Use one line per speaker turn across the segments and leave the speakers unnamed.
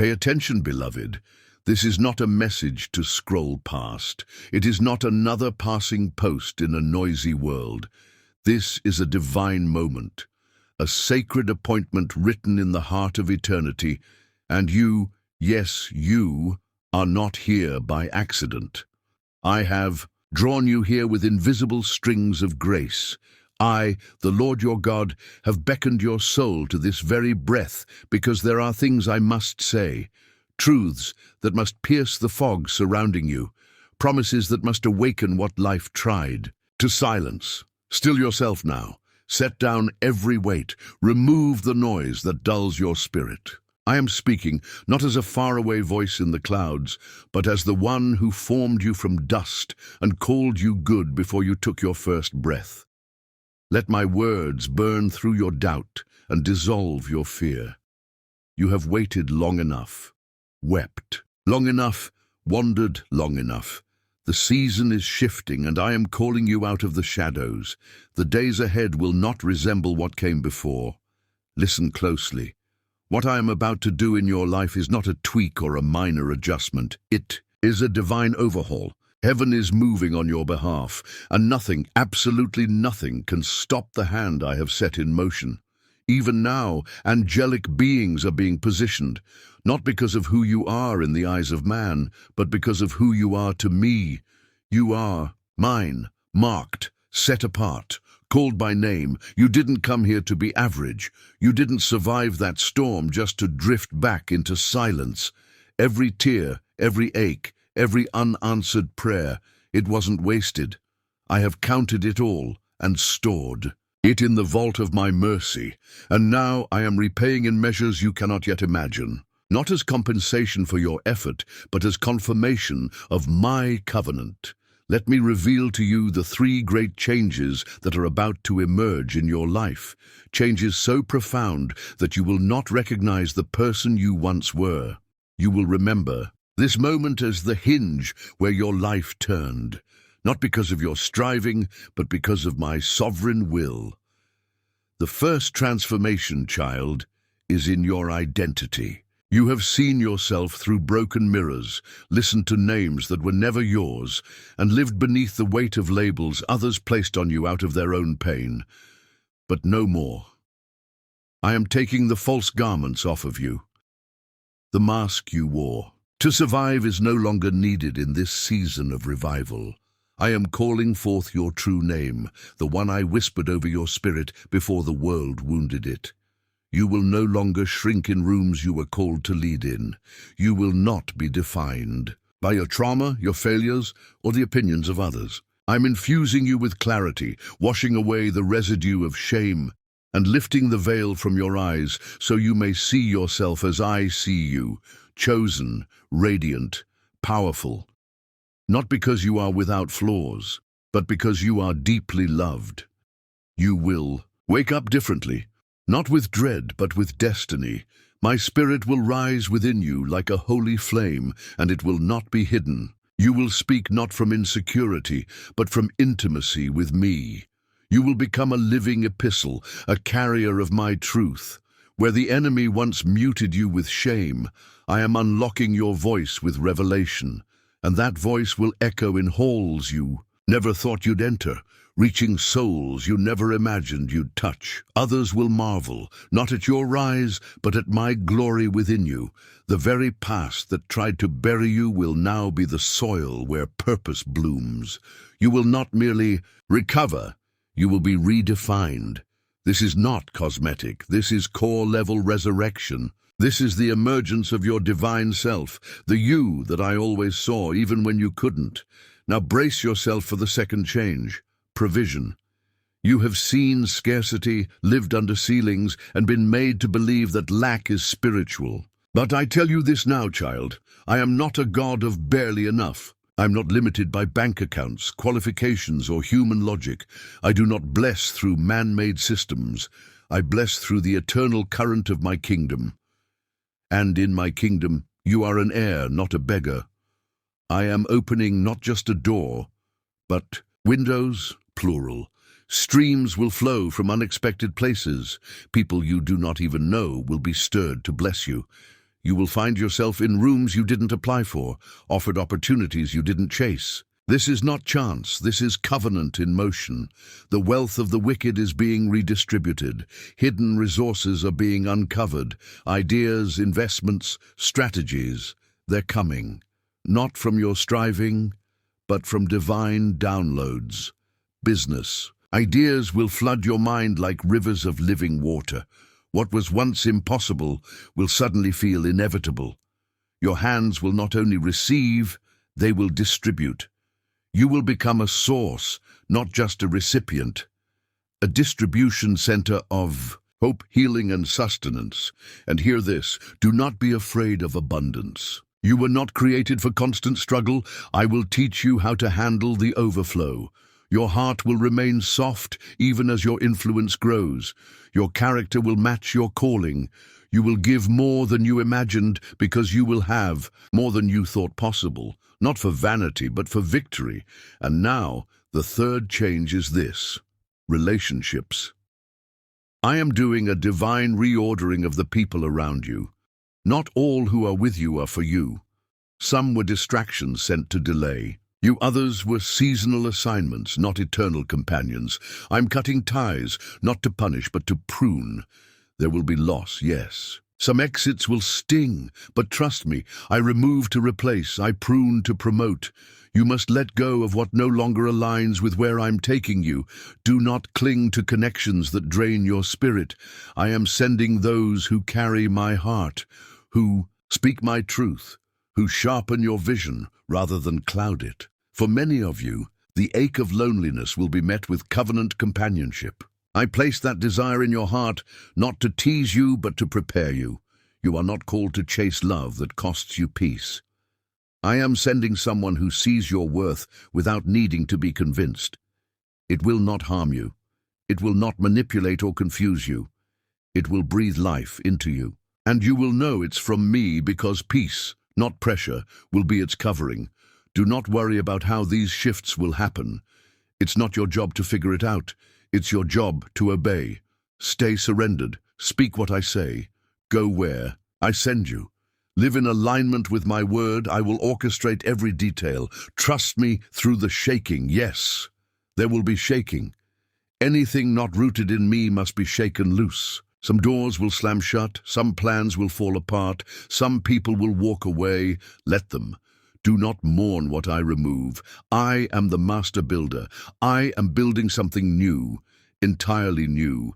Pay attention, beloved. This is not a message to scroll past. It is not another passing post in a noisy world. This is a divine moment, a sacred appointment written in the heart of eternity, and you, yes, you, are not here by accident. I have drawn you here with invisible strings of grace. I, the Lord your God, have beckoned your soul to this very breath because there are things I must say, truths that must pierce the fog surrounding you, promises that must awaken what life tried to silence. Still yourself now. Set down every weight. Remove the noise that dulls your spirit. I am speaking not as a faraway voice in the clouds, but as the one who formed you from dust and called you good before you took your first breath. Let my words burn through your doubt and dissolve your fear. You have waited long enough, wept long enough, wandered long enough. The season is shifting, and I am calling you out of the shadows. The days ahead will not resemble what came before. Listen closely. What I am about to do in your life is not a tweak or a minor adjustment. It is a divine overhaul. Heaven is moving on your behalf, and nothing, absolutely nothing, can stop the hand I have set in motion. Even now, angelic beings are being positioned, not because of who you are in the eyes of man, but because of who you are to me. You are mine, marked, set apart, called by name. You didn't come here to be average. You didn't survive that storm just to drift back into silence. Every tear, every ache, every unanswered prayer, it wasn't wasted. I have counted it all and stored it in the vault of my mercy, and now I am repaying in measures you cannot yet imagine. Not as compensation for your effort, but as confirmation of my covenant. Let me reveal to you the three great changes that are about to emerge in your life. Changes so profound that you will not recognize the person you once were. You will remember this moment as the hinge where your life turned, not because of your striving, but because of my sovereign will. The first transformation, child, is in your identity. You have seen yourself through broken mirrors, listened to names that were never yours, and lived beneath the weight of labels others placed on you out of their own pain. But no more. I am taking the false garments off of you. The mask you wore to survive is no longer needed in this season of revival. I am calling forth your true name, the one I whispered over your spirit before the world wounded it. You will no longer shrink in rooms you were called to lead in. You will not be defined by your trauma, your failures, or the opinions of others. I'm infusing you with clarity, washing away the residue of shame, and lifting the veil from your eyes so you may see yourself as I see you, chosen, radiant, powerful. Not because you are without flaws, but because you are deeply loved. You will wake up differently, not with dread, but with destiny. My spirit will rise within you like a holy flame, and it will not be hidden. You will speak not from insecurity, but from intimacy with me. You will become a living epistle, a carrier of my truth. Where the enemy once muted you with shame, I am unlocking your voice with revelation, and that voice will echo in halls you never thought you'd enter, reaching souls you never imagined you'd touch. Others will marvel, not at your rise, but at my glory within you. The very past that tried to bury you will now be the soil where purpose blooms. You will not merely recover, you will be redefined. This is not cosmetic, this is core-level resurrection. This is the emergence of your divine self, the you that I always saw even when you couldn't. Now brace yourself for the second change, provision. You have seen scarcity, lived under ceilings, and been made to believe that lack is spiritual. But I tell you this now, child, I am not a God of barely enough. I'm not limited by bank accounts, qualifications, or human logic. I do not bless through man-made systems. I bless through the eternal current of my kingdom. And in my kingdom, you are an heir, not a beggar. I am opening not just a door, but windows, plural. Streams will flow from unexpected places. People you do not even know will be stirred to bless you. You will find yourself in rooms you didn't apply for, offered opportunities you didn't chase. This is not chance, this is covenant in motion. The wealth of the wicked is being redistributed. Hidden resources are being uncovered. Ideas, investments, strategies, they're coming. Not from your striving, but from divine downloads. Business. Ideas will flood your mind like rivers of living water. What was once impossible will suddenly feel inevitable. Your hands will not only receive, they will distribute. You will become a source, not just a recipient. A distribution center of hope, healing, and sustenance. And hear this, do not be afraid of abundance. You were not created for constant struggle. I will teach you how to handle the overflow. Your heart will remain soft even as your influence grows. Your character will match your calling. You will give more than you imagined because you will have more than you thought possible. Not for vanity, but for victory. And now, the third change is this: relationships. I am doing a divine reordering of the people around you. Not all who are with you are for you. Some were distractions sent to delay. You others were seasonal assignments, not eternal companions. I'm cutting ties, not to punish, but to prune. There will be loss, yes. Some exits will sting, but trust me, I remove to replace, I prune to promote. You must let go of what no longer aligns with where I'm taking you. Do not cling to connections that drain your spirit. I am sending those who carry my heart, who speak my truth, who sharpen your vision rather than cloud it. For many of you, the ache of loneliness will be met with covenant companionship. I place that desire in your heart, not to tease you, but to prepare you. You are not called to chase love that costs you peace. I am sending someone who sees your worth without needing to be convinced. It will not harm you. It will not manipulate or confuse you. It will breathe life into you. And you will know it's from me because peace, not pressure, will be its covering. Do not worry about how these shifts will happen. It's not your job to figure it out. It's your job to obey. Stay surrendered. Speak what I say. Go where I send you. Live in alignment with my word. I will orchestrate every detail. Trust me through the shaking. Yes, there will be shaking. Anything not rooted in me must be shaken loose. Some doors will slam shut. Some plans will fall apart. Some people will walk away. Let them. Do not mourn what I remove. I am the master builder. I am building something new, entirely new.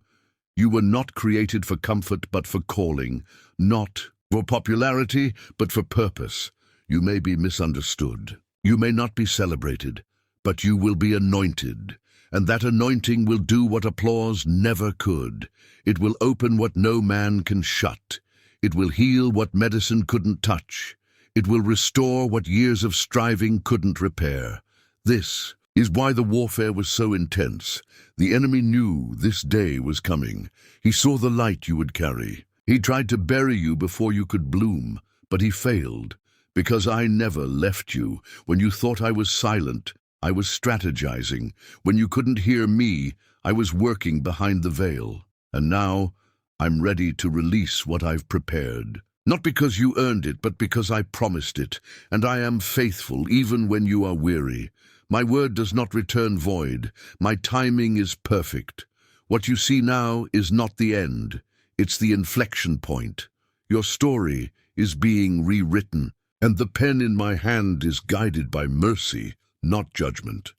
You were not created for comfort, but for calling. Not for popularity, but for purpose. You may be misunderstood. You may not be celebrated, but you will be anointed. And that anointing will do what applause never could. It will open what no man can shut. It will heal what medicine couldn't touch. It will restore what years of striving couldn't repair. This is why the warfare was so intense. The enemy knew this day was coming. He saw the light you would carry. He tried to bury you before you could bloom, but he failed. Because I never left you. When you thought I was silent, I was strategizing. When you couldn't hear me, I was working behind the veil. And now, I'm ready to release what I've prepared. Not because you earned it, but because I promised it, and I am faithful even when you are weary. My word does not return void. My timing is perfect. What you see now is not the end. It's the inflection point. Your story is being rewritten, and the pen in my hand is guided by mercy, not judgment.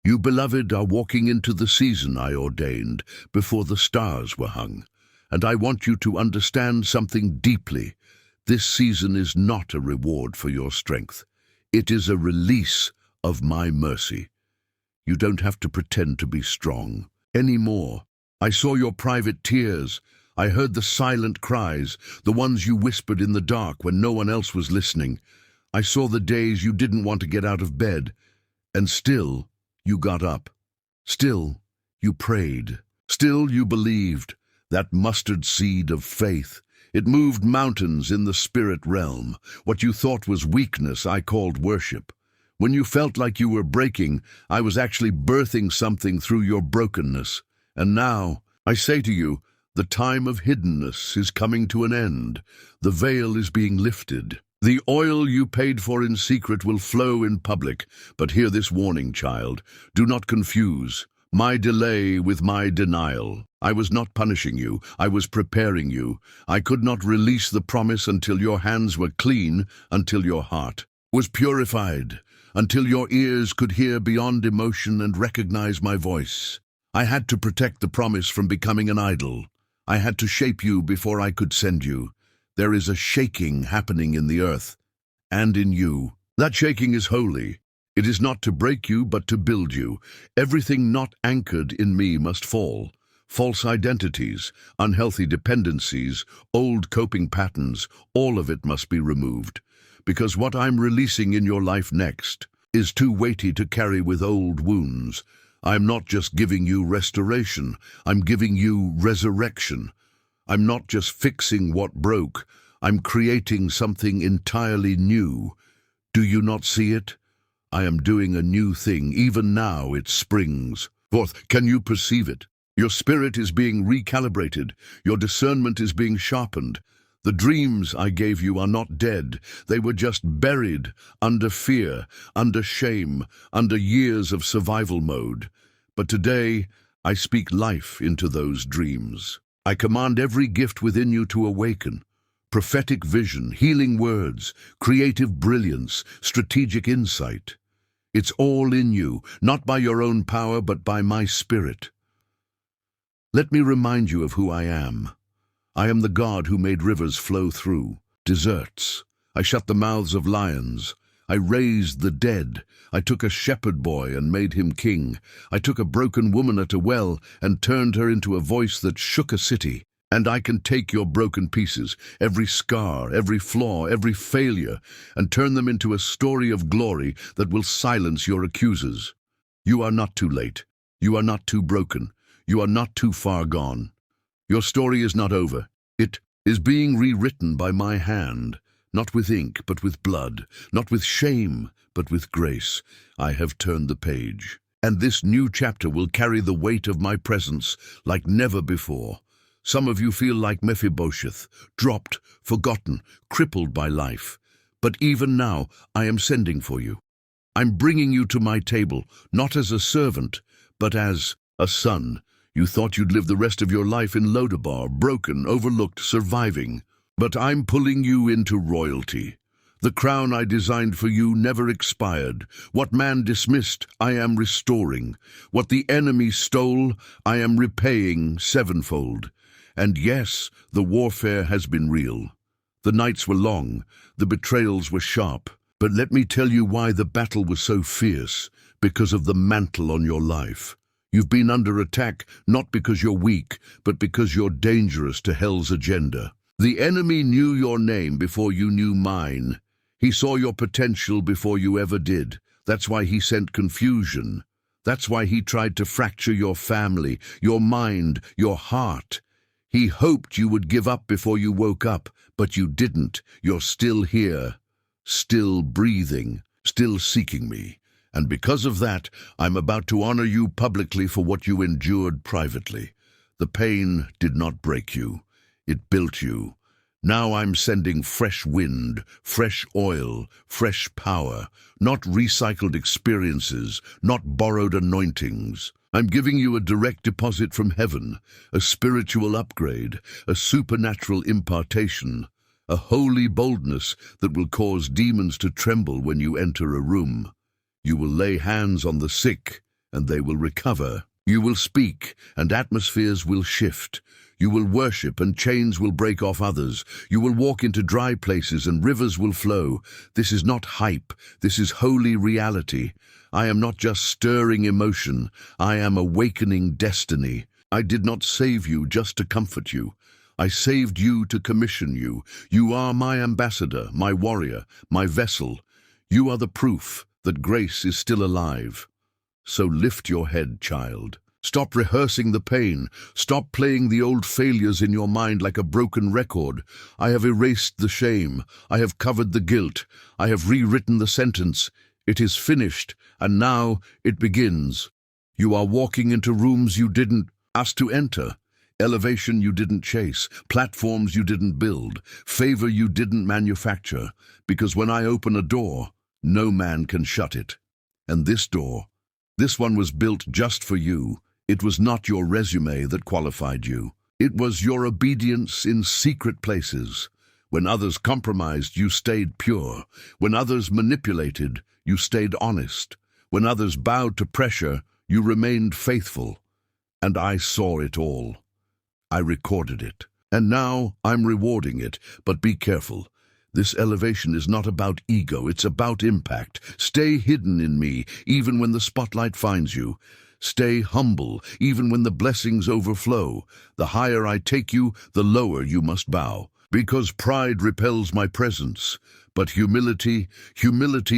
You, beloved, are walking into the season I ordained before the stars were hung. And I want you to understand something deeply. This season is not a reward for your strength. It is a release of my mercy. You don't have to pretend to be strong anymore. I saw your private tears. I heard the silent cries, the ones you whispered in the dark when no one else was listening. I saw the days you didn't want to get out of bed. And still, you got up. Still, you prayed. Still, you believed. That mustard seed of faith, it moved mountains in the spirit realm. What you thought was weakness, I called worship. When you felt like you were breaking, I was actually birthing something through your brokenness. And now, I say to you, The time of hiddenness is coming to an end. The veil is being lifted. The oil you paid for in secret will flow in public. But hear this warning, child. Do not confuse my delay with my denial. I was not punishing you. I was preparing you. I could not release the promise until your hands were clean, until your heart was purified, until your ears could hear beyond emotion and recognize my voice. I had to protect the promise from becoming an idol. I had to shape you before I could send you. There is a shaking happening in the earth and in you. That shaking is holy. It is not to break you, but to build you. Everything not anchored in me must fall. False identities, unhealthy dependencies, old coping patterns, all of it must be removed. Because what I'm releasing in your life next is too weighty to carry with old wounds. I'm not just giving you restoration, I'm giving you resurrection. I'm not just fixing what broke, I'm creating something entirely new. Do you not see it? I am doing a new thing, even now it springs forth. Can you perceive it? Your spirit is being recalibrated, your discernment is being sharpened. The dreams I gave you are not dead, they were just buried under fear, under shame, under years of survival mode. But today, I speak life into those dreams. I command every gift within you to awaken. Prophetic vision, healing words, creative brilliance, strategic insight. It's all in you, not by your own power, but by my spirit. Let me remind you of who I am. I am the God who made rivers flow through deserts. I shut the mouths of lions. I raised the dead. I took a shepherd boy and made him king. I took a broken woman at a well and turned her into a voice that shook a city. And I can take your broken pieces, every scar, every flaw, every failure, and turn them into a story of glory that will silence your accusers. You are not too late. You are not too broken. You are not too far gone. Your story is not over. It is being rewritten by my hand, not with ink, but with blood, not with shame, but with grace. I have turned the page. And this new chapter will carry the weight of my presence like never before. Some of you feel like Mephibosheth, dropped, forgotten, crippled by life. But even now, I am sending for you. I'm bringing you to my table, not as a servant, but as a son. You thought you'd live the rest of your life in Lodabar, broken, overlooked, surviving. But I'm pulling you into royalty. The crown I designed for you never expired. What man dismissed, I am restoring. What the enemy stole, I am repaying sevenfold. And yes, the warfare has been real. The nights were long, the betrayals were sharp. But let me tell you why the battle was so fierce, because of the mantle on your life. You've been under attack, not because you're weak, but because you're dangerous to hell's agenda. The enemy knew your name before you knew mine. He saw your potential before you ever did. That's why he sent confusion. That's why he tried to fracture your family, your mind, your heart. He hoped you would give up before you woke up, but you didn't. You're still here, still breathing, still seeking me. And because of that, I'm about to honor you publicly for what you endured privately. The pain did not break you. It built you. Now I'm sending fresh wind, fresh oil, fresh power, not recycled experiences, not borrowed anointings. I'm giving you a direct deposit from heaven, a spiritual upgrade, a supernatural impartation, a holy boldness that will cause demons to tremble when you enter a room. You will lay hands on the sick, and they will recover. You will speak, and atmospheres will shift. You will worship, and chains will break off others. You will walk into dry places, and rivers will flow. This is not hype. This is holy reality. I am not just stirring emotion. I am awakening destiny. I did not save you just to comfort you. I saved you to commission you. You are my ambassador, my warrior, my vessel. You are the proof that grace is still alive. So lift your head, child. Stop rehearsing the pain. Stop playing the old failures in your mind like a broken record. I have erased the shame. I have covered the guilt. I have rewritten the sentence. It is finished, and now it begins. You are walking into rooms you didn't ask to enter, Elevation you didn't chase, platforms you didn't build, favor you didn't manufacture, because when I open a door, no man can shut it. And this door, this one was built just for you. It was not your resume that qualified you. It was your obedience in secret places. When others compromised, you stayed pure. When others manipulated, you stayed honest. When others bowed to pressure, you remained faithful. And I saw it all. I recorded it. And now I'm rewarding it. But be careful. This elevation is not about ego, it's about impact. Stay hidden in me, even when the spotlight finds you. Stay humble, even when the blessings overflow. The higher I take you, the lower you must bow. Because pride repels my presence, but humility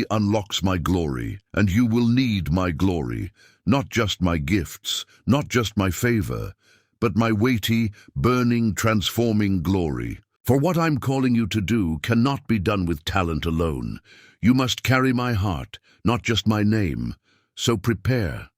unlocks my glory, and you will need my glory, not just my gifts, not just my favor, but my weighty, burning, transforming glory. For what I'm calling you to do cannot be done with talent alone. You must carry my heart, not just my name. So prepare.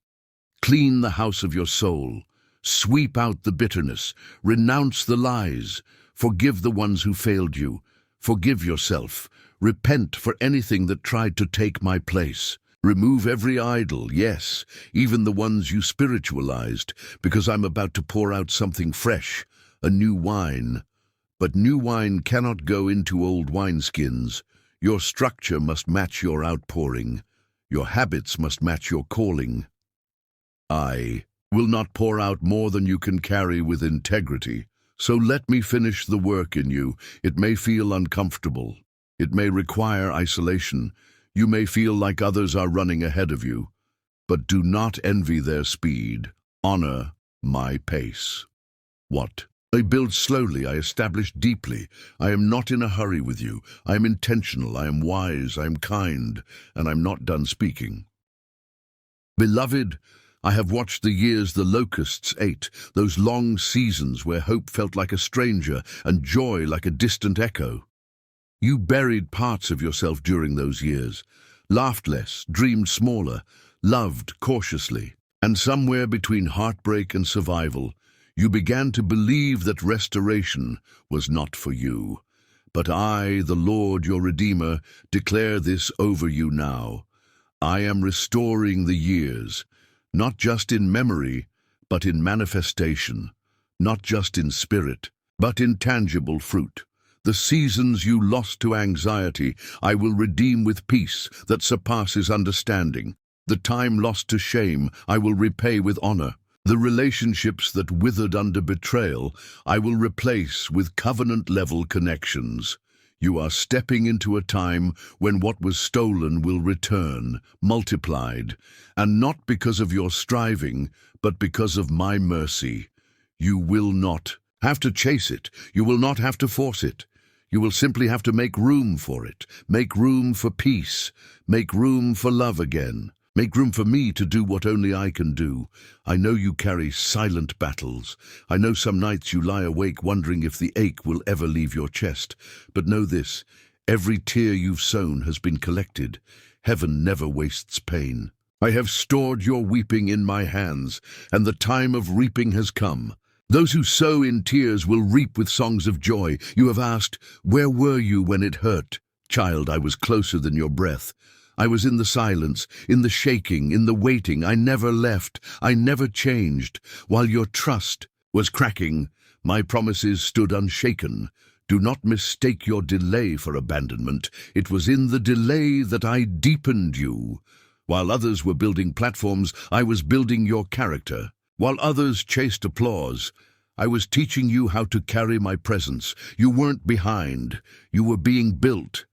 Clean the house of your soul. Sweep out the bitterness. Renounce the lies. Forgive the ones who failed you. Forgive yourself. Repent for anything that tried to take my place. Remove every idol, yes, even the ones you spiritualized, because I'm about to pour out something fresh, a new wine. But new wine cannot go into old wineskins. Your structure must match your outpouring. Your habits must match your calling. I will not pour out more than you can carry with integrity. So let me finish the work in you. It may feel uncomfortable. It may require isolation. You may feel like others are running ahead of you. But do not envy their speed. Honor my pace. What? I build slowly, I establish deeply. I am not in a hurry with you. I am intentional, I am wise, I am kind, and I'm not done speaking. Beloved, I have watched the years the locusts ate, those long seasons where hope felt like a stranger and joy like a distant echo. You buried parts of yourself during those years, laughed less, dreamed smaller, loved cautiously, and somewhere between heartbreak and survival, you began to believe that restoration was not for you. But I, the Lord your Redeemer, declare this over you now. I am restoring the years, not just in memory, but in manifestation, not just in spirit, but in tangible fruit. The seasons you lost to anxiety, I will redeem with peace that surpasses understanding. The time lost to shame, I will repay with honor. The relationships that withered under betrayal, I will replace with covenant-level connections. You are stepping into a time when what was stolen will return, multiplied, and not because of your striving, but because of my mercy. You will not have to chase it. You will not have to force it. You will simply have to make room for it. Make room for peace. Make room for love again. Make room for me to do what only I can do. I know you carry silent battles. I know some nights you lie awake wondering if the ache will ever leave your chest. But know this, every tear you've sown has been collected. Heaven never wastes pain. I have stored your weeping in my hands, and the time of reaping has come. Those who sow in tears will reap with songs of joy. You have asked, where were you when it hurt? Child, I was closer than your breath. I was in the silence, in the shaking, in the waiting. I never left. I never changed. While your trust was cracking, my promises stood unshaken. Do not mistake your delay for abandonment. It was in the delay that I deepened you. While others were building platforms, I was building your character. While others chased applause, I was teaching you how to carry my presence. You weren't behind. You were being built.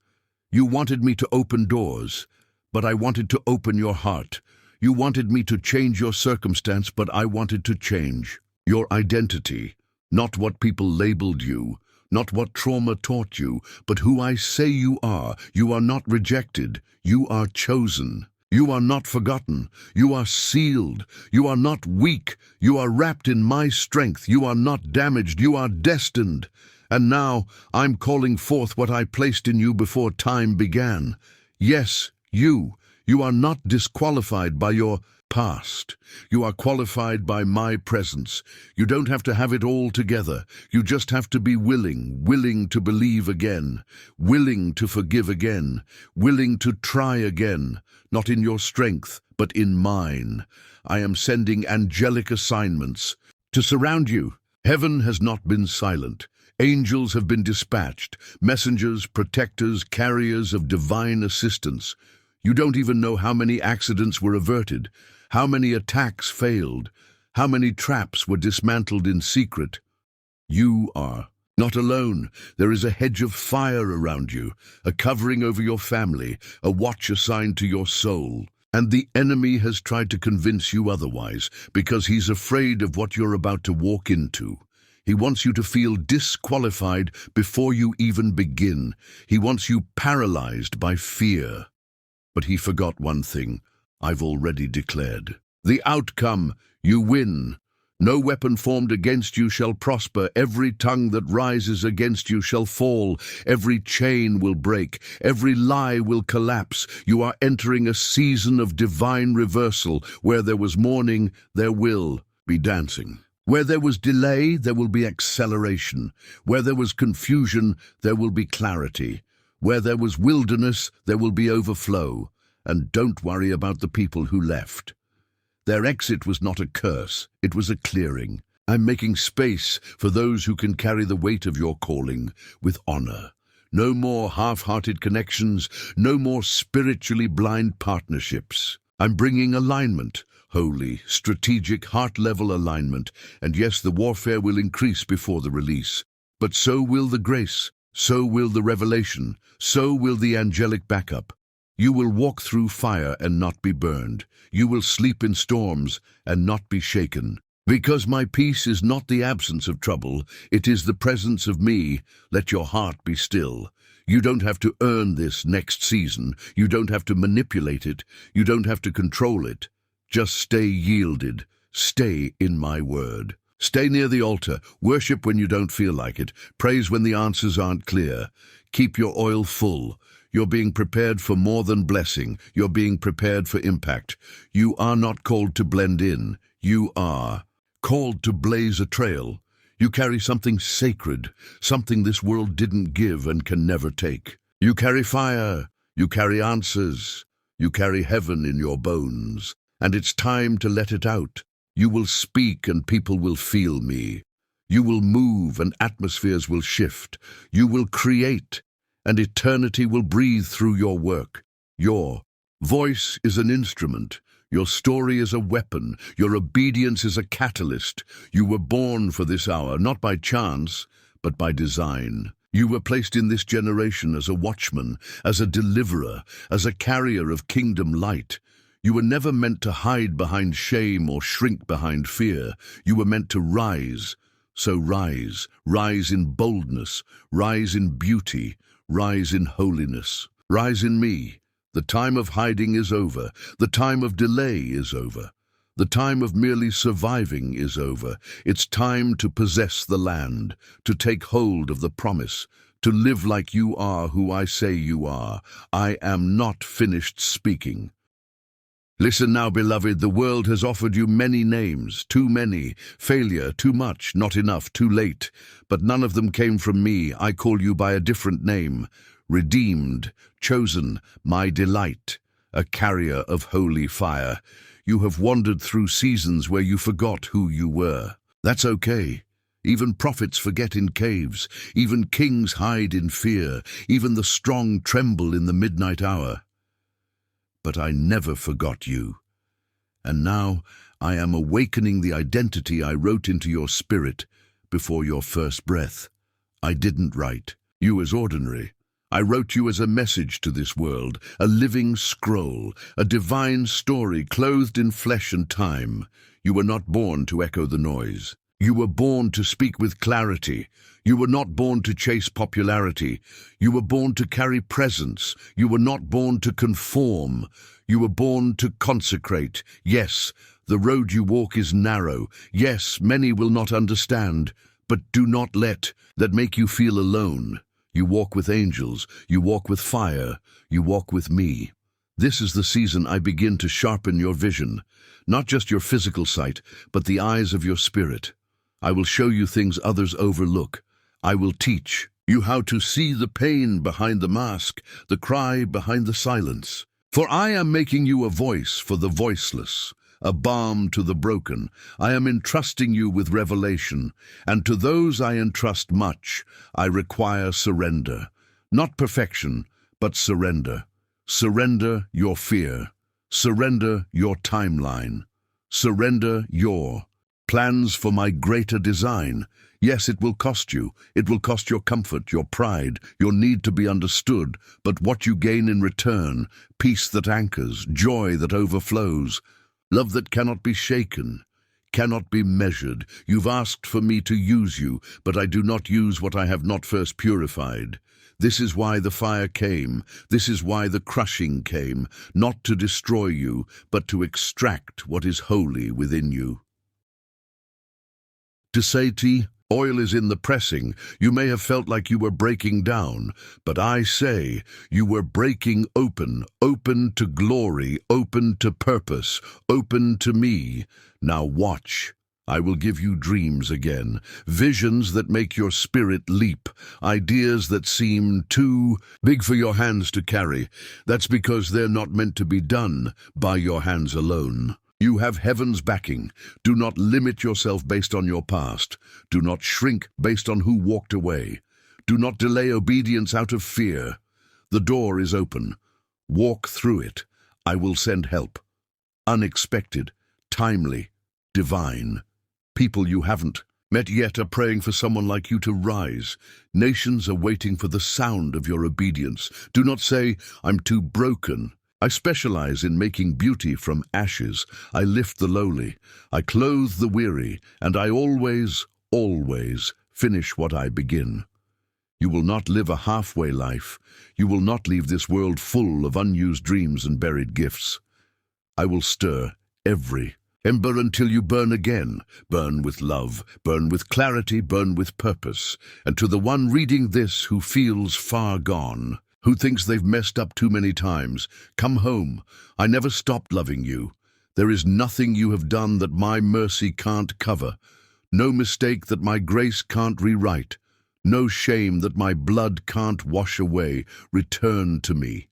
You wanted me to open doors, but I wanted to open your heart. You wanted me to change your circumstance, but I wanted to change your identity. Not what people labeled you, not what trauma taught you, but who I say you are. You are not rejected. You are chosen. You are not forgotten. You are sealed. You are not weak. You are wrapped in my strength. You are not damaged. You are destined. And now I'm calling forth what I placed in you before time began. Yes, you are not disqualified by your past. You are qualified by my presence. You don't have to have it all together. You just have to be willing to believe again, willing to forgive again, willing to try again, not in your strength, but in mine. I am sending angelic assignments to surround you. Heaven has not been silent. Angels have been dispatched, messengers, protectors, carriers of divine assistance. You don't even know how many accidents were averted, how many attacks failed, how many traps were dismantled in secret. You are not alone. There is a hedge of fire around you, a covering over your family, a watch assigned to your soul. And the enemy has tried to convince you otherwise, because he's afraid of what you're about to walk into. He wants you to feel disqualified before you even begin. He wants you paralyzed by fear. But he forgot one thing I've already declared. The outcome: you win. No weapon formed against you shall prosper. Every tongue that rises against you shall fall. Every chain will break. Every lie will collapse. You are entering a season of divine reversal. Where there was mourning, there will be dancing. Where there was delay, there will be acceleration. Where there was confusion, there will be clarity. Where there was wilderness, there will be overflow. And don't worry about the people who left. Their exit was not a curse, it was a clearing. I'm making space for those who can carry the weight of your calling with honor. No more half-hearted connections, no more spiritually blind partnerships. I'm bringing alignment, holy, strategic, heart-level alignment. And yes, the warfare will increase before the release. But so will the grace, so will the revelation, so will the angelic backup. You will walk through fire and not be burned. You will sleep in storms and not be shaken. Because my peace is not the absence of trouble, it is the presence of me. Let your heart be still. You don't have to earn this next season. You don't have to manipulate it. You don't have to control it. Just stay yielded. Stay in my word. Stay near the altar. Worship when you don't feel like it. Praise when the answers aren't clear. Keep your oil full. You're being prepared for more than blessing. You're being prepared for impact. You are not called to blend in. You are called to blaze a trail. You carry something sacred, something this world didn't give and can never take. You carry fire. You carry answers. You carry heaven in your bones. And it's time to let it out. You will speak and people will feel me. You will move and atmospheres will shift. You will create, and eternity will breathe through your work. Your voice is an instrument. Your story is a weapon. Your obedience is a catalyst. You were born for this hour, not by chance, but by design. You were placed in this generation as a watchman, as a deliverer, as a carrier of kingdom light. You were never meant to hide behind shame or shrink behind fear. You were meant to rise. So rise. Rise in boldness. Rise in beauty. Rise in holiness. Rise in me. The time of hiding is over. The time of delay is over. The time of merely surviving is over. It's time to possess the land, to take hold of the promise, to live like you are who I say you are. I am not finished speaking. Listen now, beloved, the world has offered you many names, too many, failure, too much, not enough, too late. But none of them came from me. I call you by a different name. Redeemed, chosen, my delight, a carrier of holy fire. You have wandered through seasons where you forgot who you were. That's okay. Even prophets forget in caves. Even kings hide in fear. Even the strong tremble in the midnight hour. But I never forgot you. And now I am awakening the identity I wrote into your spirit before your first breath. I didn't write you as ordinary. I wrote you as a message to this world, a living scroll, a divine story clothed in flesh and time. You were not born to echo the noise. You were born to speak with clarity. You were not born to chase popularity. You were born to carry presence. You were not born to conform. You were born to consecrate. Yes, the road you walk is narrow. Yes, many will not understand. But do not let that make you feel alone. You walk with angels. You walk with fire. You walk with me. This is the season I begin to sharpen your vision, not just your physical sight, but the eyes of your spirit. I will show you things others overlook. I will teach you how to see the pain behind the mask, the cry behind the silence. For I am making you a voice for the voiceless, a balm to the broken. I am entrusting you with revelation, and to those I entrust much, I require surrender. Not perfection, but surrender. Surrender your fear. Surrender your timeline. Surrender your plans for my greater design. Yes, it will cost you. It will cost your comfort, your pride, your need to be understood, but what you gain in return, peace that anchors, joy that overflows, love that cannot be shaken, cannot be measured. You've asked for me to use you, but I do not use what I have not first purified. This is why the fire came. This is why the crushing came, not to destroy you, but to extract what is holy within you. To say to oil is in the pressing. You may have felt like you were breaking down, but I say you were breaking open, open to glory, open to purpose, open to me. Now watch. I will give you dreams again, visions that make your spirit leap, ideas that seem too big for your hands to carry. That's because they're not meant to be done by your hands alone. You have heaven's backing. Do not limit yourself based on your past. Do not shrink based on who walked away. Do not delay obedience out of fear. The door is open. Walk through it. I will send help. Unexpected, timely, divine. People you haven't met yet are praying for someone like you to rise. Nations are waiting for the sound of your obedience. Do not say, I'm too broken. I specialize in making beauty from ashes. I lift the lowly. I clothe the weary. And I always, always finish what I begin. You will not live a halfway life. You will not leave this world full of unused dreams and buried gifts. I will stir every ember until you burn again. Burn with love, burn with clarity, burn with purpose. And to the one reading this who feels far gone, who thinks they've messed up too many times, come home. I never stopped loving you. There is nothing you have done that my mercy can't cover. No mistake that my grace can't rewrite. No shame that my blood can't wash away. Return to me.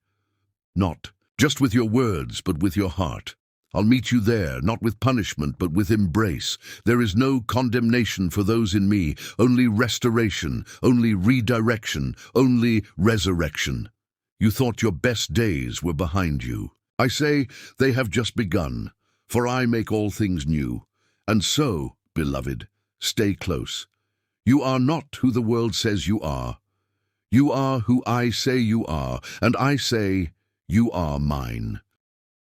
Not just with your words, but with your heart. I'll meet you there, not with punishment, but with embrace. There is no condemnation for those in me, only restoration, only redirection, only resurrection. You thought your best days were behind you. I say they have just begun, for I make all things new. And so, beloved, stay close. You are not who the world says you are. You are who I say you are, and I say you are mine.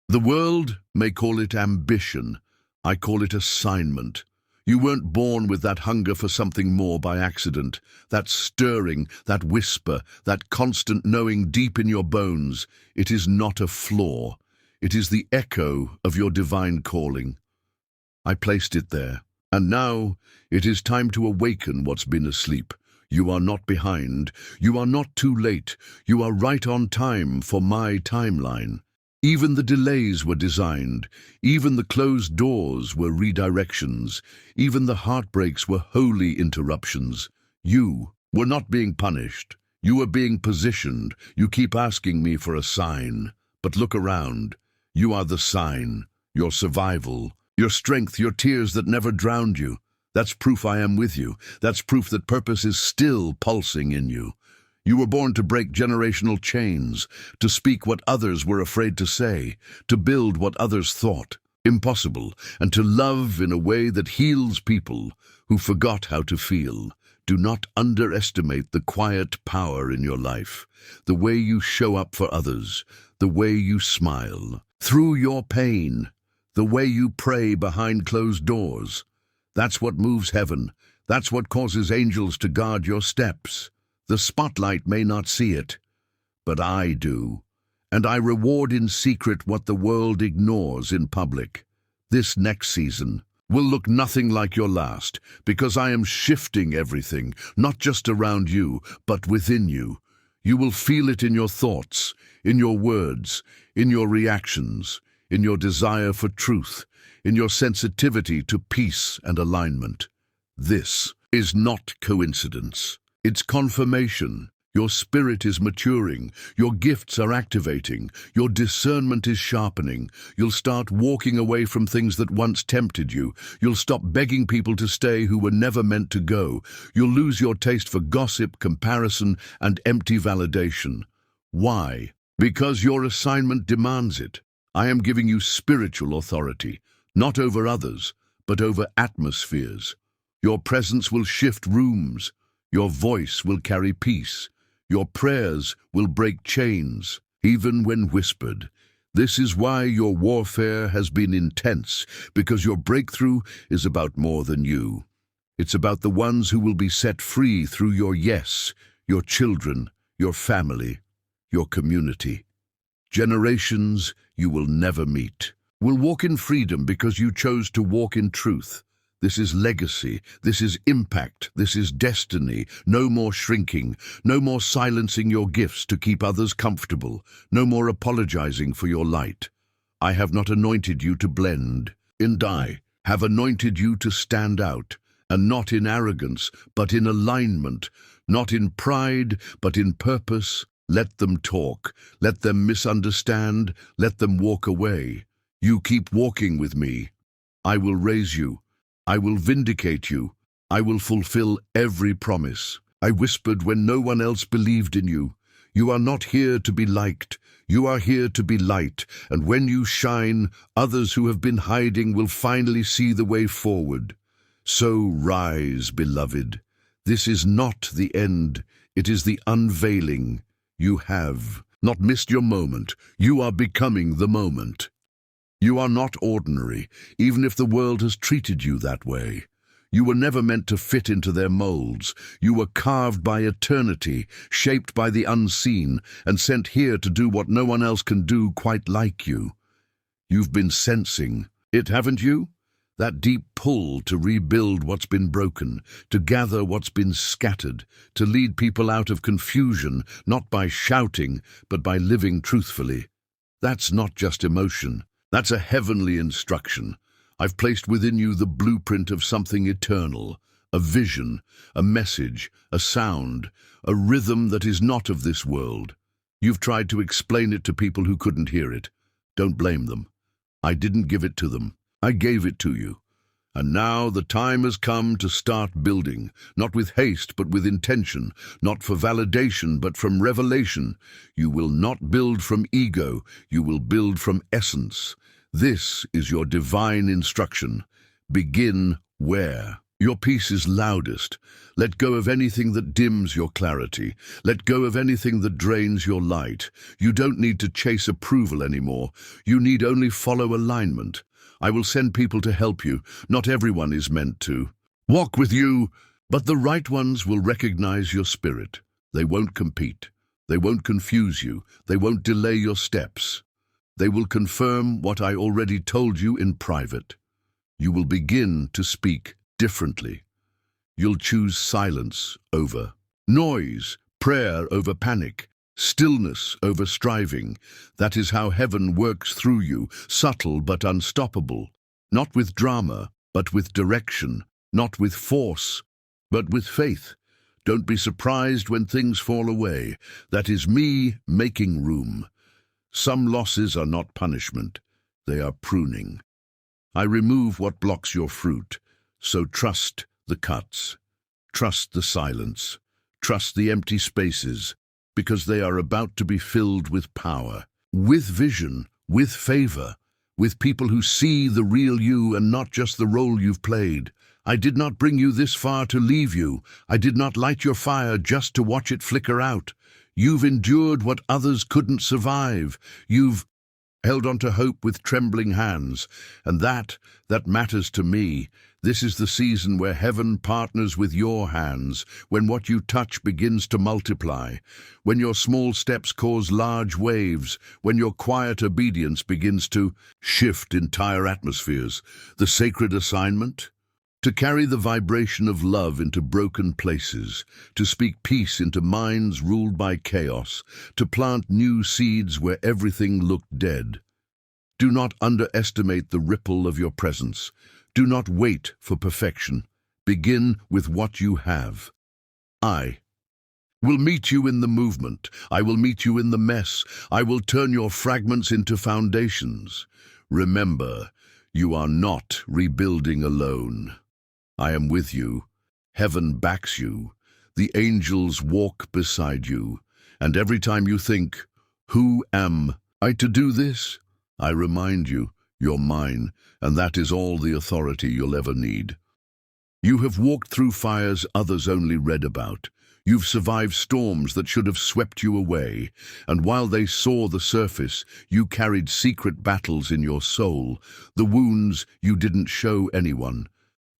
The world may call it ambition. I call it assignment. You weren't born with that hunger for something more by accident, that stirring, that whisper, that constant knowing deep in your bones. It is not a flaw. It is the echo of your divine calling. I placed it there, and now it is time to awaken what's been asleep. You are not behind. You are not too late. You are right on time for my timeline. Even the delays were designed. Even the closed doors were redirections. Even the heartbreaks were holy interruptions. You were not being punished. You were being positioned. You keep asking me for a sign. But look around. You are the sign. Your survival. Your strength. Your tears that never drowned you. That's proof I am with you. That's proof that purpose is still pulsing in you. You were born to break generational chains, to speak what others were afraid to say, to build what others thought impossible, and to love in a way that heals people who forgot how to feel. Do not underestimate the quiet power in your life, the way you show up for others, the way you smile through your pain, the way you pray behind closed doors. That's what moves heaven. That's what causes angels to guard your steps. The spotlight may not see it, but I do, and I reward in secret what the world ignores in public. This next season will look nothing like your last, because I am shifting everything, not just around you, but within you. You will feel it in your thoughts, in your words, in your reactions, in your desire for truth, in your sensitivity to peace and alignment. This is not coincidence. It's confirmation. Your spirit is maturing, your gifts are activating, your discernment is sharpening. You'll start walking away from things that once tempted you. You'll stop begging people to stay who were never meant to go. You'll lose your taste for gossip, comparison, and empty validation. Why? Because your assignment demands it. I am giving you spiritual authority, not over others, but over atmospheres. Your presence will shift rooms. Your voice will carry peace. Your prayers will break chains, even when whispered. This is why your warfare has been intense, because your breakthrough is about more than you. It's about the ones who will be set free through your yes, your children, your family, your community. Generations you will never meet will walk in freedom because you chose to walk in truth. This is legacy, this is impact, this is destiny. No more shrinking, no more silencing your gifts to keep others comfortable, no more apologizing for your light. I have not anointed you to blend, I have anointed you to stand out, and not in arrogance, but in alignment, not in pride, but in purpose. Let them talk, let them misunderstand, let them walk away. You keep walking with me. I will raise you. I will vindicate you. I will fulfill every promise. I whispered when no one else believed in you. You are not here to be liked. You are here to be light. And when you shine, others who have been hiding will finally see the way forward. So rise, beloved. This is not the end. It is the unveiling. You have not missed your moment. You are becoming the moment. You are not ordinary, even if the world has treated you that way. You were never meant to fit into their molds. You were carved by eternity, shaped by the unseen, and sent here to do what no one else can do quite like you. You've been sensing it, haven't you? That deep pull to rebuild what's been broken, to gather what's been scattered, to lead people out of confusion, not by shouting, but by living truthfully. That's not just emotion. That's a heavenly instruction. I've placed within you the blueprint of something eternal, a vision, a message, a sound, a rhythm that is not of this world. You've tried to explain it to people who couldn't hear it. Don't blame them. I didn't give it to them. I gave it to you. And now the time has come to start building, not with haste but with intention, not for validation but from revelation. You will not build from ego, you will build from essence. This is your divine instruction. Begin where your peace is loudest. Let go of anything that dims your clarity. Let go of anything that drains your light. You don't need to chase approval anymore. You need only follow alignment. I will send people to help you. Not everyone is meant to walk with you, but the right ones will recognize your spirit. They won't compete. They won't confuse you. They won't delay your steps. They will confirm what I already told you in private. You will begin to speak differently. You'll choose silence over noise, prayer over panic, stillness over striving. That is how heaven works through you, subtle but unstoppable. Not with drama, but with direction. Not with force, but with faith. Don't be surprised when things fall away. That is me making room. Some losses are not punishment. They are pruning. I remove what blocks your fruit. So trust the cuts. Trust the silence. Trust the empty spaces, because they are about to be filled with power, with vision, with favor, with people who see the real you and not just the role you've played. I did not bring you this far to leave you. I did not light your fire just to watch it flicker out. You've endured what others couldn't survive. You've held on to hope with trembling hands, and that matters to me. This is the season where heaven partners with your hands, when what you touch begins to multiply, when your small steps cause large waves, when your quiet obedience begins to shift entire atmospheres. The sacred assignment? to carry the vibration of love into broken places, to speak peace into minds ruled by chaos, to plant new seeds where everything looked dead. Do not underestimate the ripple of your presence. Do not wait for perfection. Begin with what you have. I will meet you in the movement. I will meet you in the mess. I will turn your fragments into foundations. Remember, you are not rebuilding alone. I am with you. Heaven backs you. The angels walk beside you. And every time you think, who am I to do this? I remind you, you're mine, and that is all the authority you'll ever need. You have walked through fires others only read about. You've survived storms that should have swept you away, and while they saw the surface, you carried secret battles in your soul, the wounds you didn't show anyone,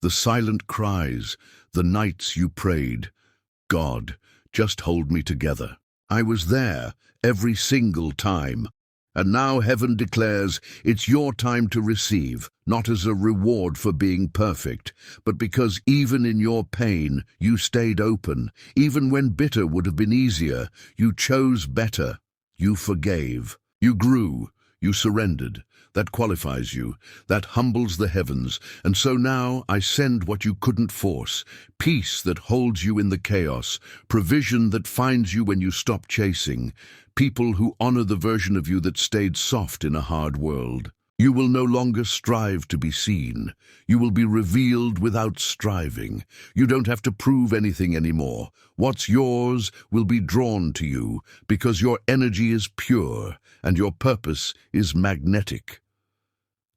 the silent cries, the nights you prayed, God, just hold me together. I was there every single time. And now heaven declares it's your time to receive, not as a reward for being perfect, but because even in your pain you stayed open. Even when bitter would have been easier, you chose better. You forgave. You grew. You surrendered. That qualifies you. That humbles the heavens. And so now I send what you couldn't force. Peace that holds you in the chaos. Provision that finds you when you stop chasing. People who honor the version of you that stayed soft in a hard world. You will no longer strive to be seen. You will be revealed without striving. You don't have to prove anything anymore. What's yours will be drawn to you because your energy is pure and your purpose is magnetic.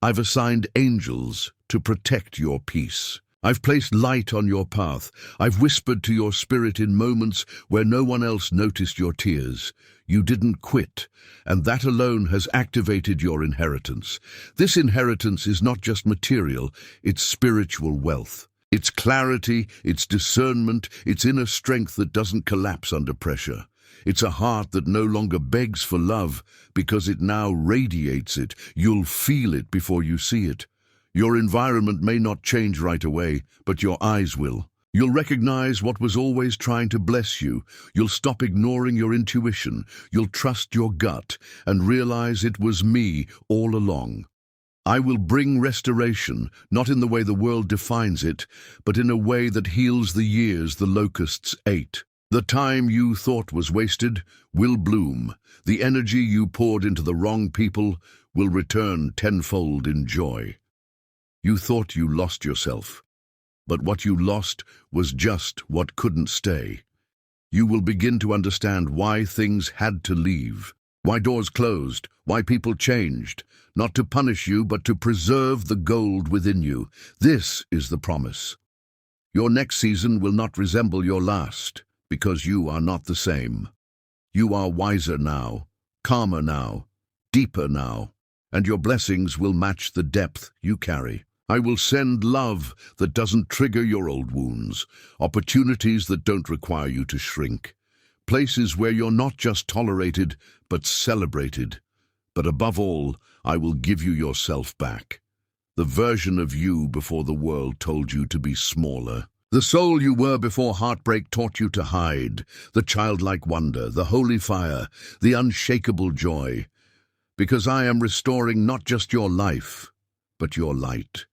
I've assigned angels to protect your peace. I've placed light on your path. I've whispered to your spirit in moments where no one else noticed your tears. You didn't quit, and that alone has activated your inheritance. This inheritance is not just material, it's spiritual wealth. It's clarity, it's discernment, it's inner strength that doesn't collapse under pressure. It's a heart that no longer begs for love because it now radiates it. You'll feel it before you see it. Your environment may not change right away, but your eyes will. You'll recognize what was always trying to bless you. You'll stop ignoring your intuition. You'll trust your gut and realize it was me all along. I will bring restoration, not in the way the world defines it, but in a way that heals the years the locusts ate. The time you thought was wasted will bloom. The energy you poured into the wrong people will return tenfold in joy. You thought you lost yourself, but what you lost was just what couldn't stay. You will begin to understand why things had to leave, why doors closed, why people changed, not to punish you, but to preserve the gold within you. This is the promise. Your next season will not resemble your last, because you are not the same. You are wiser now, calmer now, deeper now, and your blessings will match the depth you carry. I will send love that doesn't trigger your old wounds, opportunities that don't require you to shrink, places where you're not just tolerated, but celebrated. But above all, I will give you yourself back, the version of you before the world told you to be smaller. The soul you were before heartbreak taught you to hide, the childlike wonder, the holy fire, the unshakable joy. Because I am restoring not just your life, but your light.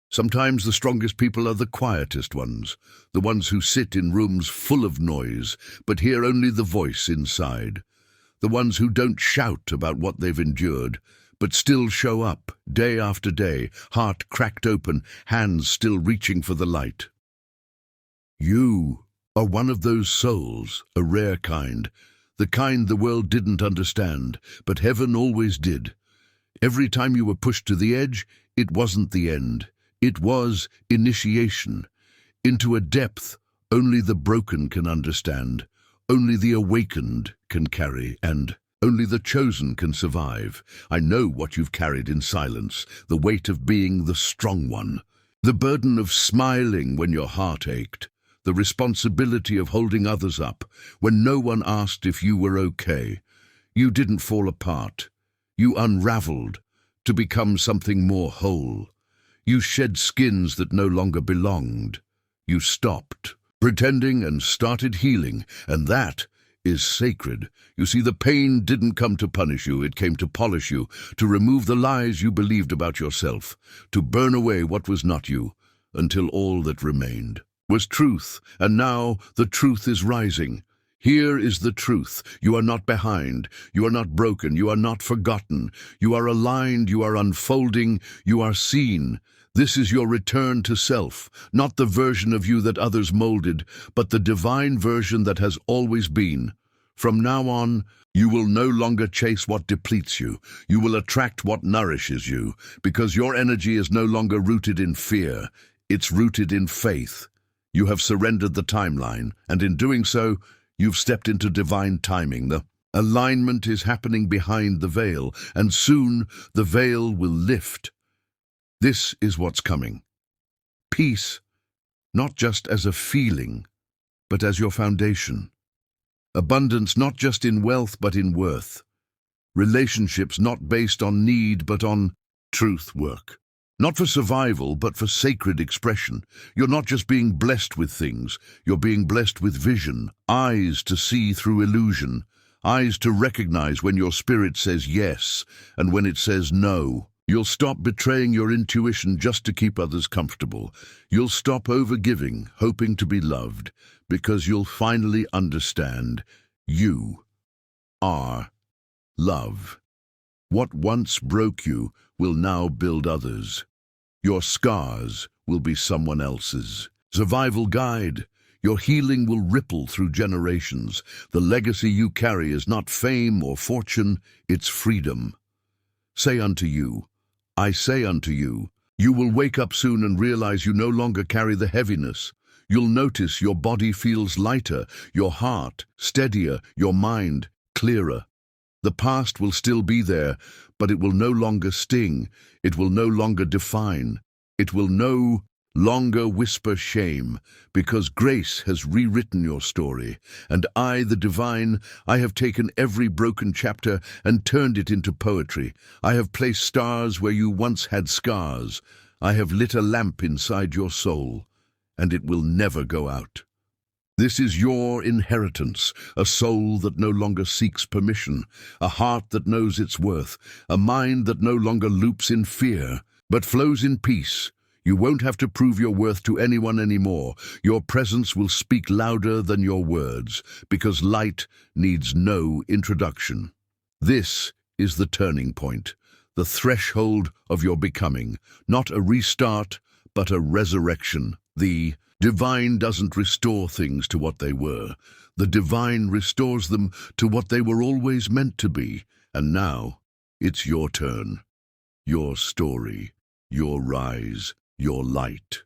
Sometimes the strongest people are the quietest ones, the ones who sit in rooms full of noise, but hear only the voice inside. The ones who don't shout about what they've endured, but still show up, day after day, heart cracked open, hands still reaching for the light. You are one of those souls, a rare kind, the kind the world didn't understand, but heaven always did. Every time you were pushed to the edge, it wasn't the end. It was initiation into a depth only the broken can understand, only the awakened can carry, and only the chosen can survive. I know what you've carried in silence, the weight of being the strong one, the burden of smiling when your heart ached, the responsibility of holding others up when no one asked if you were okay. You didn't fall apart. You unraveled to become something more whole. You shed skins that no longer belonged. You stopped pretending and started healing, and that is sacred. You see, the pain didn't come to punish you, it came to polish you, to remove the lies you believed about yourself, to burn away what was not you, until all that remained was truth, and now the truth is rising. Here is the truth. You are not behind. You are not broken. You are not forgotten. You are aligned. You are unfolding. You are seen. This is your return to self, not the version of you that others molded, but the divine version that has always been. From now on, you will no longer chase what depletes you. You will attract what nourishes you, because your energy is no longer rooted in fear. It's rooted in faith. You have surrendered the timeline, and in doing so, you've stepped into divine timing. The alignment is happening behind the veil, and soon the veil will lift. This is what's coming. Peace, not just as a feeling, but as your foundation. Abundance, not just in wealth, but in worth. Relationships not based on need, but on truth work. Not for survival, but for sacred expression. You're not just being blessed with things, you're being blessed with vision, eyes to see through illusion, eyes to recognize when your spirit says yes and when it says no. You'll stop betraying your intuition just to keep others comfortable. You'll stop overgiving, hoping to be loved, because you'll finally understand you are love. What once broke you will now build others. Your scars will be someone else's survival guide. Your healing will ripple through generations. The legacy you carry is not fame or fortune, it's freedom. Say unto you, I say unto you, you will wake up soon and realize you no longer carry the heaviness. You'll notice your body feels lighter, your heart steadier, your mind clearer. The past will still be there, but it will no longer sting. It will no longer define. It will no longer whisper shame, because grace has rewritten your story. And I, the divine, I have taken every broken chapter and turned it into poetry. I have placed stars where you once had scars. I have lit a lamp inside your soul, and it will never go out. This is your inheritance, a soul that no longer seeks permission, a heart that knows its worth, a mind that no longer loops in fear, but flows in peace. You won't have to prove your worth to anyone anymore. Your presence will speak louder than your words, because light needs no introduction. This is the turning point, the threshold of your becoming, not a restart, but a resurrection. The divine doesn't restore things to what they were. The divine restores them to what they were always meant to be. And now, it's your turn, your story, your rise, your light.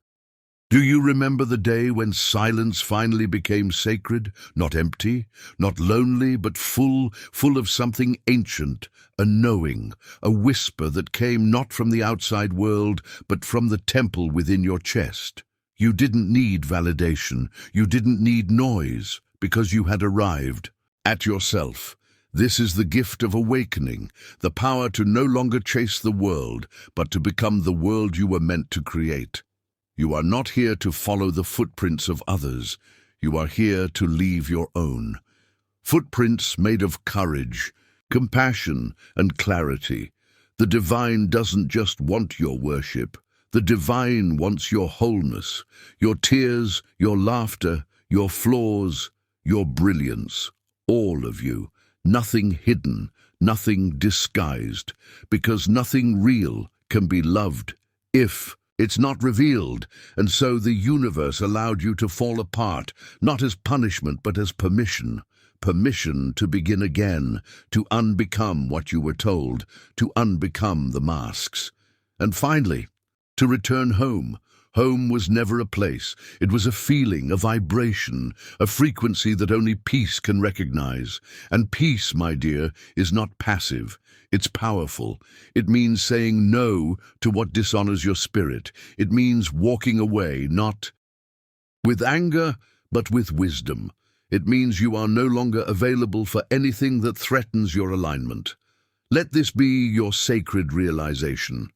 Do you remember the day when silence finally became sacred, not empty, not lonely, but full of something ancient, a knowing, a whisper that came not from the outside world, but from the temple within your chest? You didn't need validation. You didn't need noise, because you had arrived at yourself. This is the gift of awakening, the power to no longer chase the world, but to become the world you were meant to create. You are not here to follow the footprints of others. You are here to leave your own. Footprints made of courage, compassion, and clarity. The divine doesn't just want your worship. The divine wants your wholeness, your tears, your laughter, your flaws, your brilliance, all of you. Nothing hidden, nothing disguised, because nothing real can be loved if it's not revealed. And so the universe allowed you to fall apart, not as punishment but as permission. Permission to begin again, to unbecome what you were told, to unbecome the masks. And finally, to return home. Home was never a place. It was a feeling, a vibration, a frequency that only peace can recognize. And peace, my dear, is not passive. It's powerful. It means saying no to what dishonors your spirit. It means walking away, not with anger, but with wisdom. It means you are no longer available for anything that threatens your alignment. Let this be your sacred realization.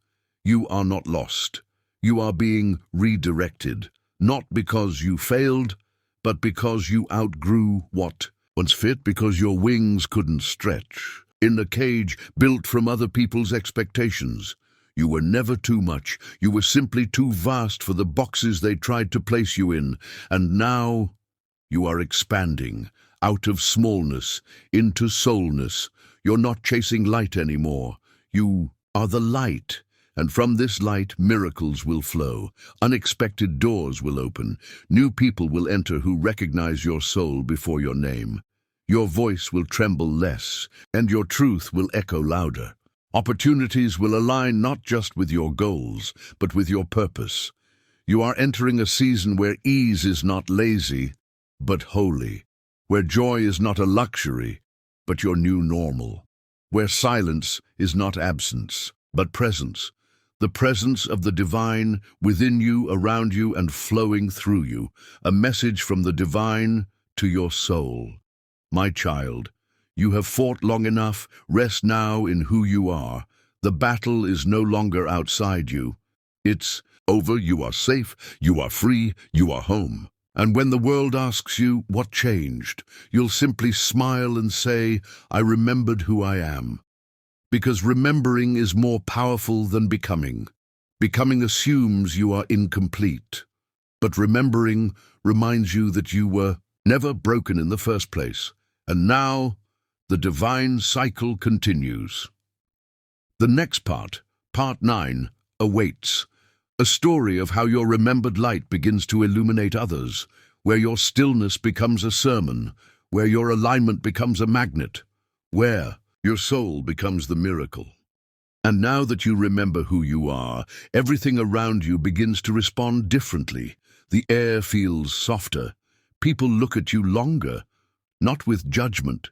You are not lost. You are being redirected, not because you failed, but because you outgrew what once fit, because your wings couldn't stretch. In a cage built from other people's expectations. You were never too much. You were simply too vast for the boxes they tried to place you in. And now you are expanding out of smallness into soulness. You're not chasing light anymore. You are the light. And from this light, miracles will flow. Unexpected doors will open. New people will enter who recognize your soul before your name. Your voice will tremble less, and your truth will echo louder. Opportunities will align not just with your goals, but with your purpose. You are entering a season where ease is not lazy, but holy. Where joy is not a luxury, but your new normal. Where silence is not absence, but presence. The presence of the divine within you, around you, and flowing through you. A message from the divine to your soul. My child, you have fought long enough. Rest now in who you are. The battle is no longer outside you. It's over. You are safe. You are free. You are home. And when the world asks you what changed, you'll simply smile and say, I remembered who I am. Because remembering is more powerful than becoming. Becoming assumes you are incomplete. But remembering reminds you that you were never broken in the first place. And now, the divine cycle continues. The next part, Part 9, awaits. A story of how your remembered light begins to illuminate others, where your stillness becomes a sermon, where your alignment becomes a magnet, where your soul becomes the miracle. And now that you remember who you are, everything around you begins to respond differently. The air feels softer. People look at you longer, not with judgment,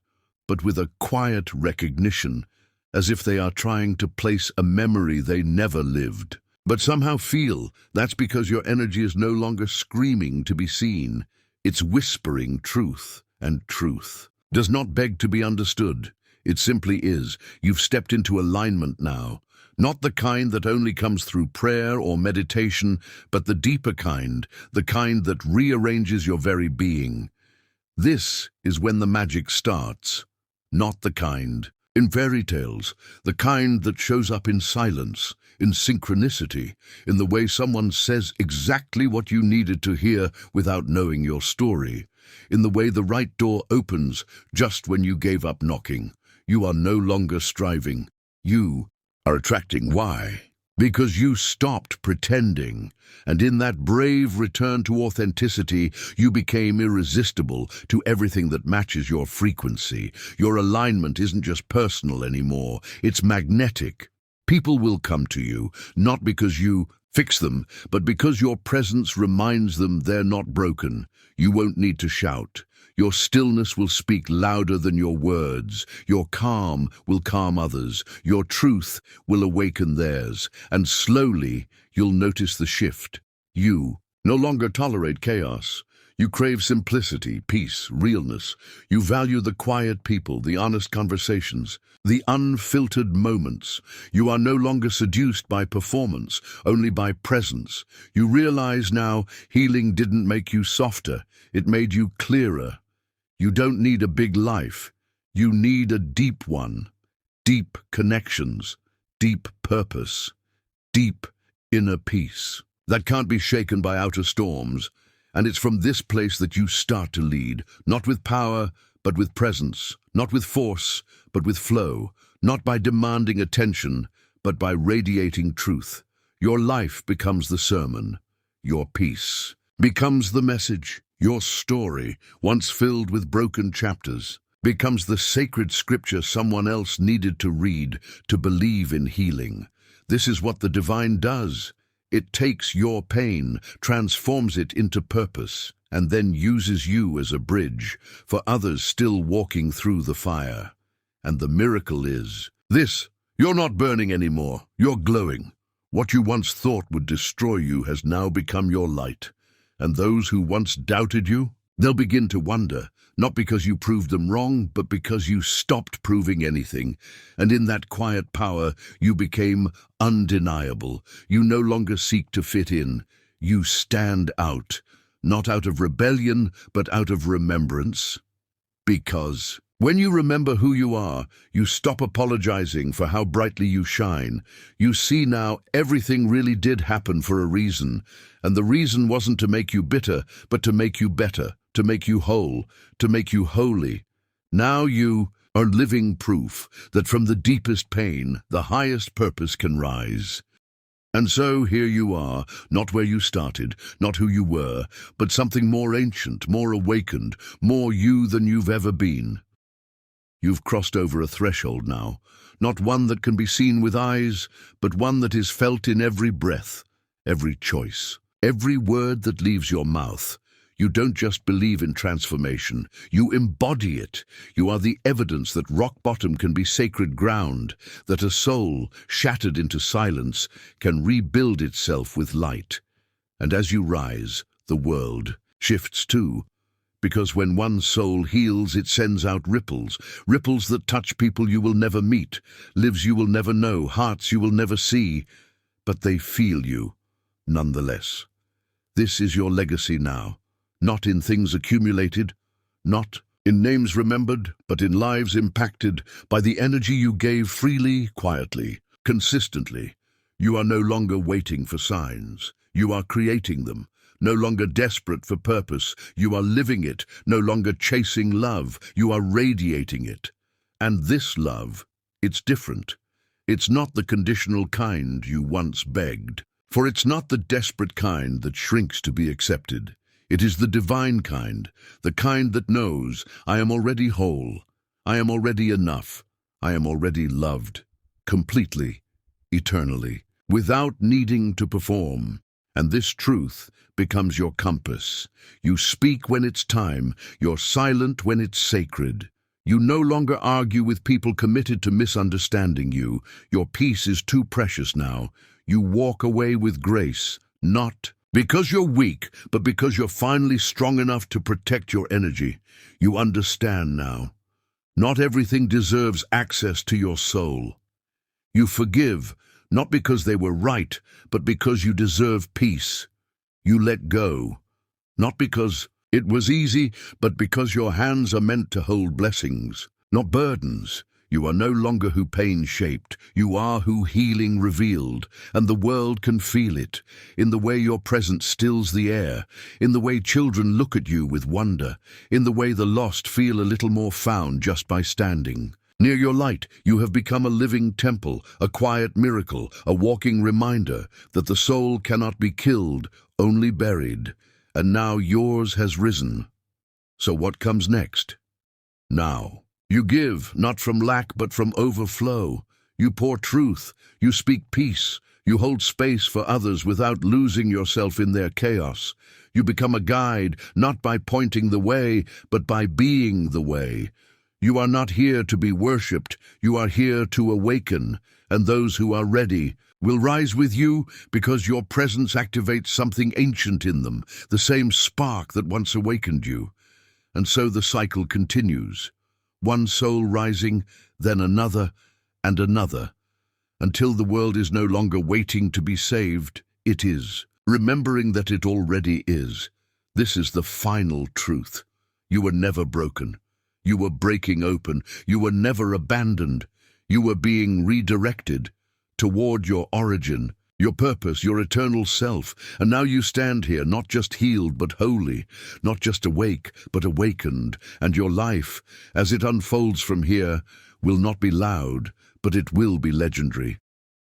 but with a quiet recognition, as if they are trying to place a memory they never lived. But somehow feel that's because your energy is no longer screaming to be seen. It's whispering truth, and truth does not beg to be understood. It simply is. You've stepped into alignment now. Not the kind that only comes through prayer or meditation, but the deeper kind, the kind that rearranges your very being. This is when the magic starts. Not the kind in fairy tales, the kind that shows up in silence, in synchronicity, in the way someone says exactly what you needed to hear without knowing your story, in the way the right door opens just when you gave up knocking. You are no longer striving. You are attracting. Why? Because you stopped pretending, and in that brave return to authenticity, you became irresistible to everything that matches your frequency. Your alignment isn't just personal anymore, it's magnetic. People will come to you, not because you fix them, but because your presence reminds them they're not broken. You won't need to shout. Your stillness will speak louder than your words. Your calm will calm others. Your truth will awaken theirs. And slowly, you'll notice the shift. You no longer tolerate chaos. You crave simplicity, peace, realness. You value the quiet people, the honest conversations, the unfiltered moments. You are no longer seduced by performance, only by presence. You realize now healing didn't make you softer, it made you clearer. You don't need a big life. You need a deep one. Deep connections, deep purpose, deep inner peace that can't be shaken by outer storms. And it's from this place that you start to lead, not with power, but with presence, not with force, but with flow, not by demanding attention, but by radiating truth. Your life becomes the sermon. Your peace becomes the message. Your story, once filled with broken chapters, becomes the sacred scripture someone else needed to read to believe in healing. This is what the divine does. It takes your pain, transforms it into purpose, and then uses you as a bridge for others still walking through the fire. And the miracle is this: you're not burning anymore, you're glowing. What you once thought would destroy you has now become your light. And those who once doubted you, They'll begin to wonder, not because you proved them wrong, but because you stopped proving anything. And in that quiet power, you became undeniable. You no longer seek to fit in. You stand out, not out of rebellion, but out of remembrance. Because when you remember who you are, you stop apologizing for how brightly you shine. You see now everything really did happen for a reason, and the reason wasn't to make you bitter, but to make you better, to make you whole, to make you holy. Now you are living proof that from the deepest pain, the highest purpose can rise. And so here you are, not where you started, not who you were, but something more ancient, more awakened, more you than you've ever been. You've crossed over a threshold now, not one that can be seen with eyes, but one that is felt in every breath, every choice, every word that leaves your mouth. You don't just believe in transformation, you embody it. You are the evidence that rock bottom can be sacred ground, that a soul, shattered into silence, can rebuild itself with light. And as you rise, the world shifts too. Because when one soul heals, it sends out ripples, ripples that touch people you will never meet, lives you will never know, hearts you will never see, but they feel you, nonetheless. This is your legacy now, not in things accumulated, not in names remembered, but in lives impacted by the energy you gave freely, quietly, consistently. You are no longer waiting for signs, you are creating them. No longer desperate for purpose, you are living it. No longer chasing love, you are radiating it. And this love, it's different. It's not the conditional kind you once begged. For it's not the desperate kind that shrinks to be accepted. It is the divine kind, the kind that knows, I am already whole, I am already enough, I am already loved, completely, eternally, without needing to perform. And this truth becomes your compass. You speak when it's time, you're silent when it's sacred. You no longer argue with people committed to misunderstanding you. Your peace is too precious now. You walk away with grace, not because you're weak, but because you're finally strong enough to protect your energy. You understand now. Not everything deserves access to your soul. You forgive, not because they were right, but because you deserve peace. You let go, not because it was easy, but because your hands are meant to hold blessings, not burdens. You are no longer who pain shaped, you are who healing revealed, and the world can feel it, in the way your presence stills the air, in the way children look at you with wonder, in the way the lost feel a little more found just by standing. Near your light, you have become a living temple, a quiet miracle, a walking reminder that the soul cannot be killed, only buried, and now yours has risen. So what comes next? Now. You give, not from lack but from overflow. You pour truth, you speak peace, you hold space for others without losing yourself in their chaos. You become a guide, not by pointing the way, but by being the way. You are not here to be worshipped, you are here to awaken, and those who are ready will rise with you because your presence activates something ancient in them, the same spark that once awakened you. And so the cycle continues. One soul rising, then another, and another, until the world is no longer waiting to be saved, it is, remembering that it already is. This is the final truth. You were never broken. You were breaking open. You were never abandoned. You were being redirected toward your origin, your purpose, your eternal self. And now you stand here, not just healed, but holy, not just awake, but awakened. And your life, as it unfolds from here, will not be loud, but it will be legendary.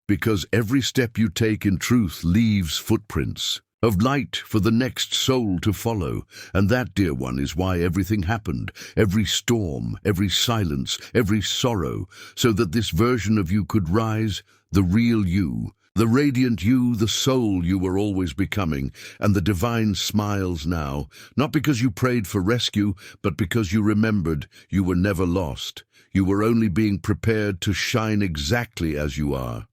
Because every step you take in truth leaves footprints of light for the next soul to follow. And that, dear one, is why everything happened, every storm, every silence, every sorrow, so that this version of you could rise, the real you, the radiant you, the soul you were always becoming. And the divine smiles now, not because you prayed for rescue, but because you remembered you were never lost. You were only being prepared to shine exactly as you are.